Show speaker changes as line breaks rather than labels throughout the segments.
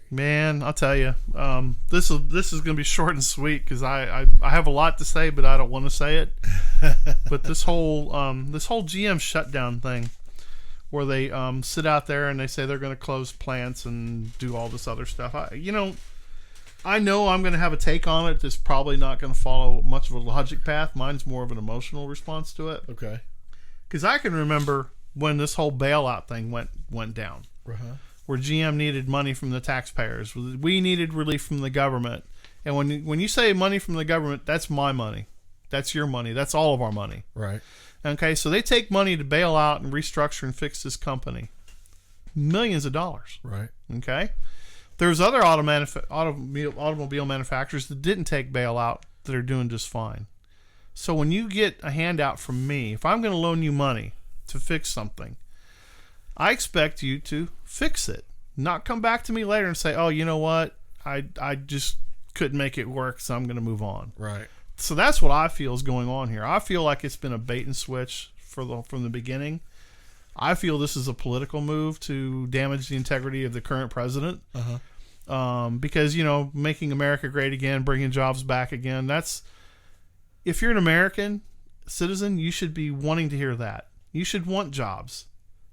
Man, I'll tell you, this is going to be short and sweet because I have a lot to say, but I don't want to say it. But this whole GM shutdown thing, where they sit out there and they say they're going to close plants and do all this other stuff. I know I'm going to have a take on it that's probably not going to follow much of a logic path. Mine's more of an emotional response to it.
Okay.
Because I can remember when this whole bailout thing went down.
Uh-huh.
Where GM needed money from the taxpayers. We needed relief from the government. And when you say money from the government, that's my money. That's your money. That's all of our money.
Right.
Okay, so they take money to bail out and restructure and fix this company. Millions of dollars.
Right.
Okay? There's other automobile manufacturers that didn't take bailout that are doing just fine. So when you get a handout from me, if I'm going to loan you money to fix something, I expect you to fix it, not come back to me later and say, "Oh, you know what? I just couldn't make it work, so I'm going to move on."
Right.
So that's what I feel is going on here. I feel like it's been a bait and switch from the beginning. I feel this is a political move to damage the integrity of the current president.
Uh-huh.
Because making America great again, bringing jobs back again. If you're an American citizen, you should be wanting to hear that. You should want jobs.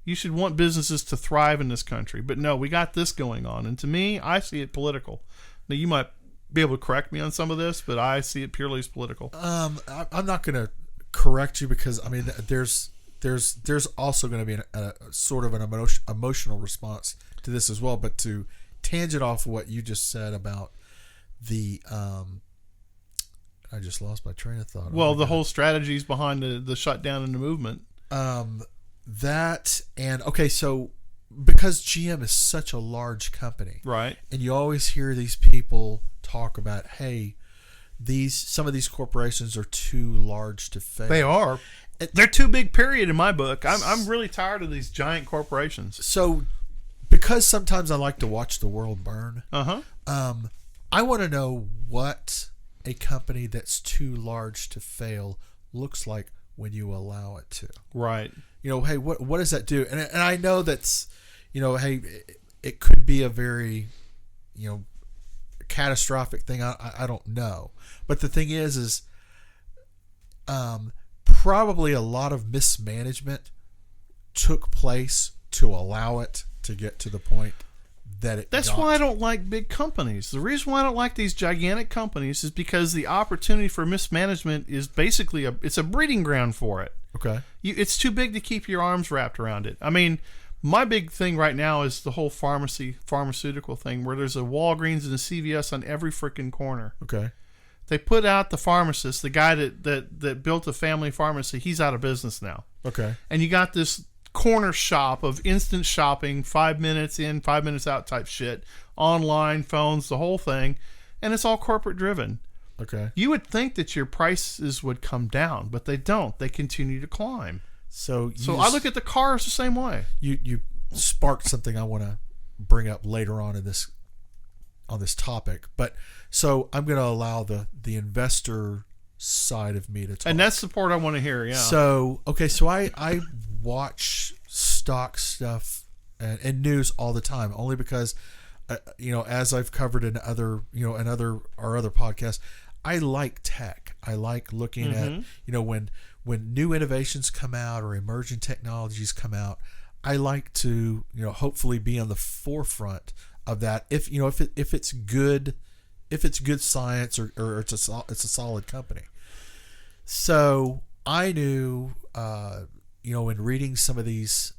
You should want businesses to thrive in this country. But no, we got this going on. And to me, I see it political. Now, you might be able to correct me on some of this, but I see it purely as political.
I'm not going to correct you because, I mean, there's also going to be a sort of an emotional response to this as well. But to tangent off what you just said about the... I just lost my train of thought.
Well, the whole strategies behind the shutdown and the movement.
So because GM is such a large company,
right?
And you always hear these people talk about, hey, some of these corporations are too large to fail.
They are. They're too big. Period. In my book, I'm really tired of these giant corporations.
So, because sometimes I like to watch the world burn. I want to know what a company that's too large to fail looks like when you allow it to.
Right.
Hey, what does that do? And I know that's, hey, it could be a very, catastrophic thing. I don't know. But the thing is probably a lot of mismanagement took place to allow it to get to the point that it
That's
got.
why I don't like big companies. The reason why I don't like these gigantic companies is because the opportunity for mismanagement is basically it's a breeding ground for it.
Okay.
It's too big to keep your arms wrapped around it. I mean, my big thing right now is the whole pharmaceutical thing where there's a Walgreens and a CVS on every freaking corner.
Okay.
They put out the pharmacist, the guy that built a family pharmacy, he's out of business now.
Okay.
And you got this corner shop of instant shopping, 5 minutes in, 5 minutes out type shit, online, phones, the whole thing, and it's all corporate driven.
Okay.
You would think that your prices would come down, but they don't. They continue to climb.
So
I look at the cars the same way.
You sparked something I want to bring up later on this topic, but so I'm going to allow the investor side of me to talk.
And that's the part I want to hear. Yeah.
So so I watch stock stuff and news all the time, only because as I've covered in other our other podcasts, I like tech. I like looking at when new innovations come out or emerging technologies come out. I like to hopefully be on the forefront of that. If it's good science or it's a solid company. So I knew in reading some of these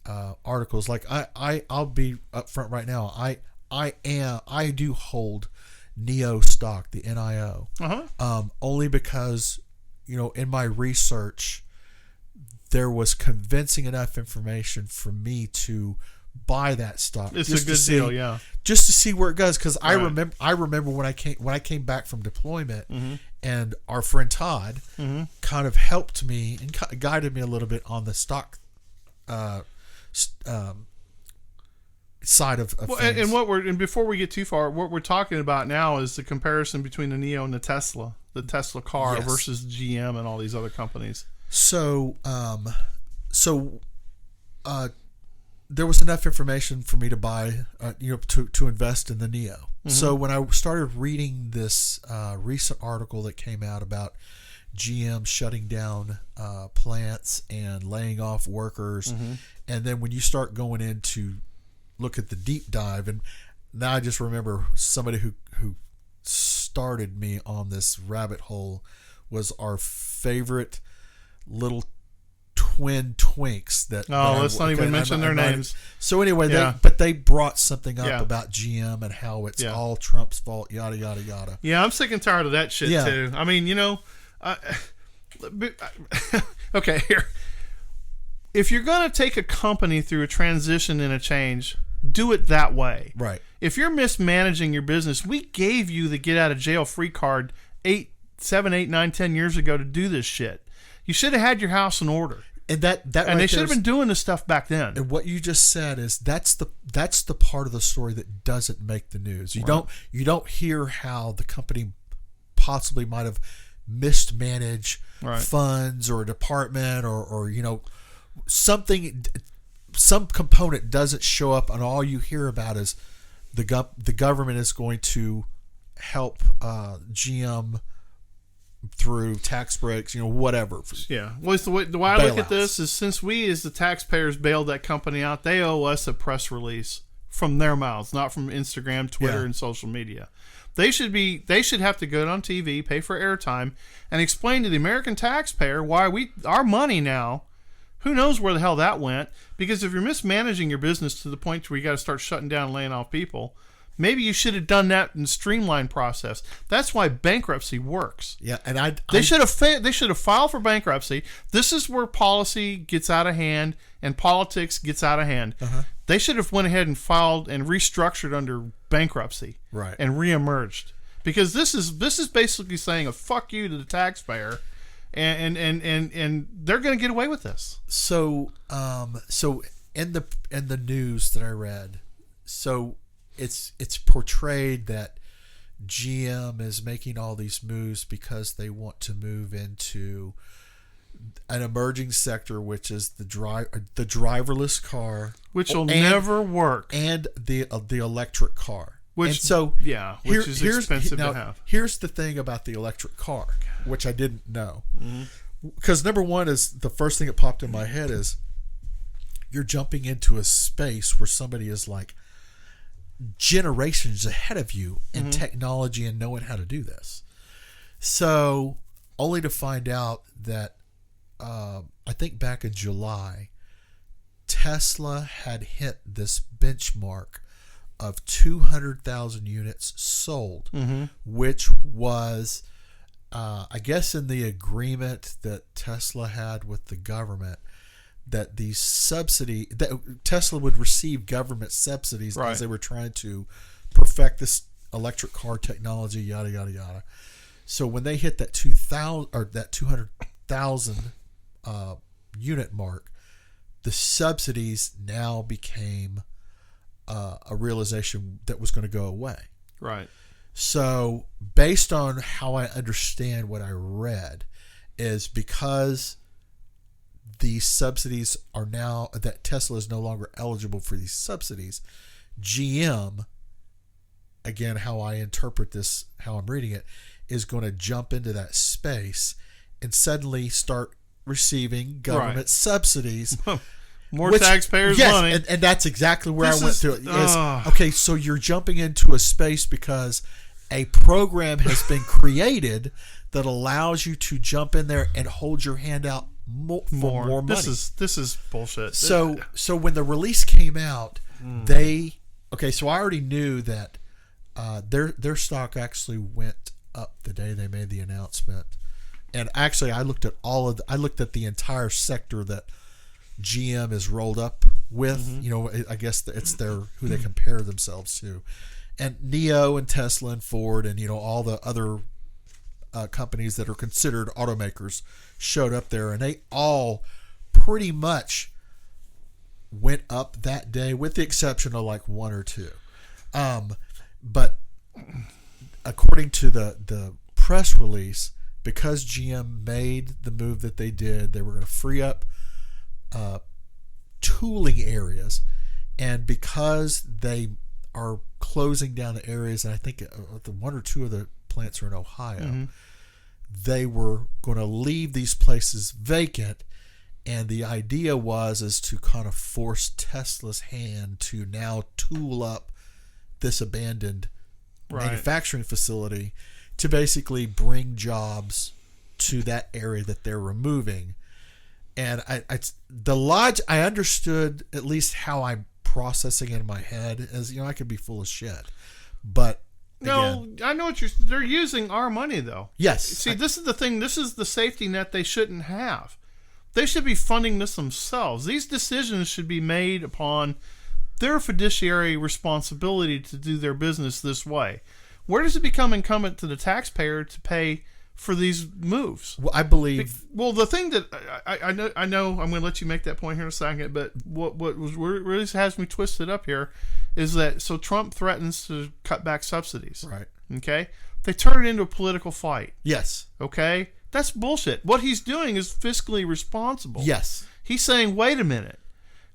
articles, like I'll be up front right now. I do hold NIO stock, the NIO, only because in my research there was convincing enough information for me to buy that stock.
It's a good deal, yeah.
Just to see where it goes, because
Right.
I remember when I came back from deployment, and our friend Todd kind of helped me and guided me a little bit on the stock side of things.
And before we get too far, what we're talking about now is the comparison between the NIO and the Tesla car versus GM and all these other companies.
So there was enough information for me to buy, to invest in the Neo. Mm-hmm. So when I started reading this recent article that came out about GM shutting down plants and laying off workers, and then when you start going into look at the deep dive, and now I just remember somebody who started me on this rabbit hole was our favorite little twin twinks
let's not even mention their names.
So anyway, they brought something up about GM and how it's all Trump's fault, yada yada yada.
Yeah, I'm sick and tired of that shit too. I mean, okay, here. If you're going to take a company through a transition and a change, do it that way.
Right.
If you're mismanaging your business, we gave you the get out of jail free card 7, 8, 9, 10 years ago to do this shit. You should have had your house in order.
And that
and
right
they should have been doing this stuff back then.
And what you just said is that's the part of the story that doesn't make the news. You don't hear how the company possibly might have mismanaged funds or a department or something. Some component doesn't show up, and all you hear about is the government is going to help GM through tax breaks, whatever.
Yeah. Well, the way I look at this is, since we as the taxpayers bailed that company out, they owe us a press release from their mouths, not from Instagram, Twitter, and social media. They should have to go on TV, pay for airtime, and explain to the American taxpayer why our money now, who knows where the hell that went? Because if you're mismanaging your business to the point where you got to start shutting down and laying off people, maybe you should have done that in a streamlined process. That's why bankruptcy works.
Yeah, and
they should have filed for bankruptcy. This is where policy gets out of hand and politics gets out of hand. They should have went ahead and filed and restructured under bankruptcy,
right,
and reemerged, because this is basically saying a fuck you to the taxpayer, and they're going to get away with this.
So in the news that I read, so it's portrayed that GM is making all these moves because they want to move into an emerging sector, which is the driverless car,
which will never work,
and the electric car. Which is expensive to have. Here's the thing about the electric car, which I didn't know, because number one is the first thing that popped in my head is you're jumping into a space where somebody is like generations ahead of you in technology and knowing how to do this. So only to find out that I think back in July, Tesla had hit this benchmark of 200,000 units sold, which was, I guess, in the agreement that Tesla had with the government, that that Tesla would receive government subsidies as they were trying to perfect this electric car technology, yada yada yada. So when they hit that 200,000 unit mark, the subsidies now became a realization that was going to go away.
Right.
So based on how I understand what I read, is because these subsidies are now, that Tesla is no longer eligible for these subsidies, GM, again, how I interpret this, how I'm reading it, is going to jump into that space and suddenly start receiving government subsidies.
More taxpayers' money.
And that's exactly where I went to it. Okay, so you're jumping into a space because a program has been created that allows you to jump in there and hold your hand out for more money.
This is bullshit.
So when the release came out, so I already knew that their stock actually went up the day they made the announcement. And actually, I looked at the entire sector that GM is rolled up with. I guess it's who they compare themselves to, and Neo and Tesla and Ford and all the other companies that are considered automakers showed up there, and they all pretty much went up that day, with the exception of like one or two. But according to the press release, because GM made the move that they did, they were going to free up tooling areas, And because they are closing down the areas, and I think the one or two of the plants are in Ohio, they were going to leave these places vacant. And the idea is to kind of force Tesla's hand to now tool up this abandoned manufacturing facility to basically bring jobs to that area that they're removing. And I understood at least how I'm processing it in my head, as I could be full of shit, but again,
no, I know they're using our money though.
Yes.
See, this is the thing. This is the safety net they shouldn't have. They should be funding this themselves. These decisions should be made upon their fiduciary responsibility to do their business this way. Where does it become incumbent to the taxpayer to pay for these moves?
Well, I believe.
Well, the thing that I know, I'm going to let you make that point here in a second, but what really has me twisted up here is that so Trump threatens to cut back subsidies.
Right.
Okay. They turn it into a political fight.
Yes.
Okay. That's bullshit. What he's doing is fiscally responsible.
Yes.
He's saying, wait a minute.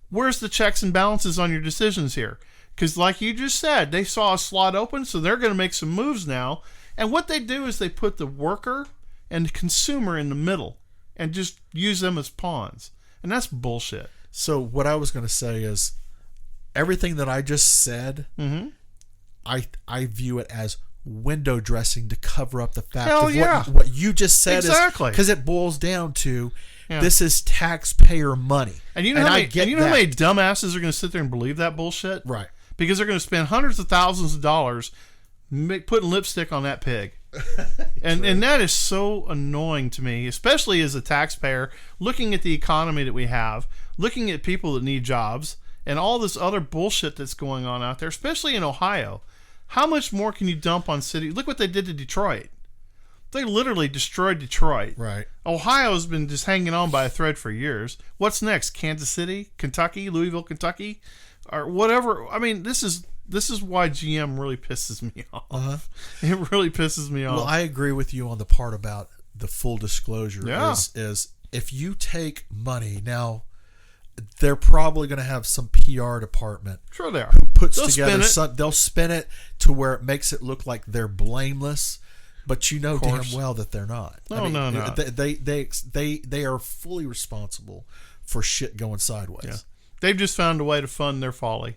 Where's the checks and balances on your decisions here? Because like you just said, they saw a slot open, so they're going to make some moves now. And what they do is they put the worker and the consumer in the middle and just use them as pawns. And that's bullshit.
So what I was going to say is everything that I just said, I view it as window dressing to cover up the fact of what you just said.
Exactly.
Because it boils down to this is taxpayer money.
And you know how many dumbasses are going to sit there and believe that bullshit?
Right.
Because they're going to spend hundreds of thousands of dollars putting lipstick on that pig. and that is so annoying to me, especially as a taxpayer, looking at the economy that we have, looking at people that need jobs, and all this other bullshit that's going on out there, especially in Ohio. How much more can you dump on cities? Look what they did to Detroit. They literally destroyed Detroit.
Right.
Ohio's been just hanging on by a thread for years. What's next? Kansas City, Kentucky, Louisville, Kentucky, or whatever. I mean, this is why GM really pisses me off. It really pisses me off.
Well, I agree with you on the part about the full disclosure.
Yeah.
Is if you take money now, they're probably going to have some PR department.
Sure they are.
Who puts
They'll
together
spin it.
they'll spin it to where it makes it look like they're blameless, but you know damn well that they're not.
No.
They are fully responsible for shit going sideways.
Yeah. They've just found a way to fund their folly.